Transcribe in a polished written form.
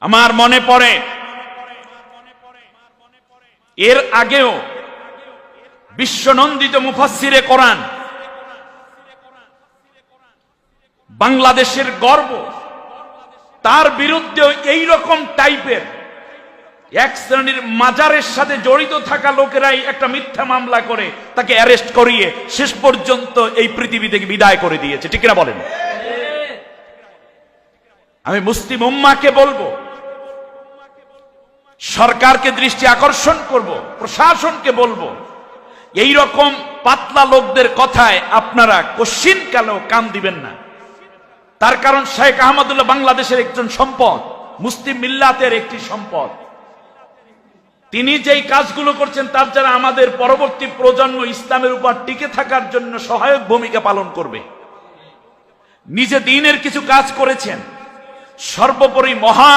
আমার মনে পড়ে এর আগেও বিশ্বনন্দিত মুফাসসিরে কোরআন, বাংলাদেশের গর্ব, তার বিরুদ্ধেও এই রকম টাইপের এক শ্রেণীর মাজারের সাথে জড়িত থাকা লোকেরাই একটা মিথ্যা মামলা করে তাকে অ্যারেস্ট করিয়ে শেষ পর্যন্ত এই পৃথিবী থেকে বিদায় করে দিয়েছে। ঠিক কিনা বলেন? আমি মুসলিম উম্মাহকে বলবো, সরকারকে দৃষ্টি আকর্ষণ করব, প্রশাসনকে বলবো, এই রকম পাতলা লোকদের কথায় আপনারা কশিন কালেও কান দিবেন না। তার কারণ শেখ আহমদুল্লাহ বাংলাদেশের একজন সম্পদ, মুসলিম মিল্লাতের একটি সম্পদ। তিনি যেই কাজগুলো করছেন তার দ্বারা আমাদের পরবর্তী প্রজন্ম ইসলামের উপর টিকে থাকার জন্য সহায়ক ভূমিকা পালন করবে। নিজে দ্বীনের কিছু কাজ করেছেন, সর্বোপরি মহা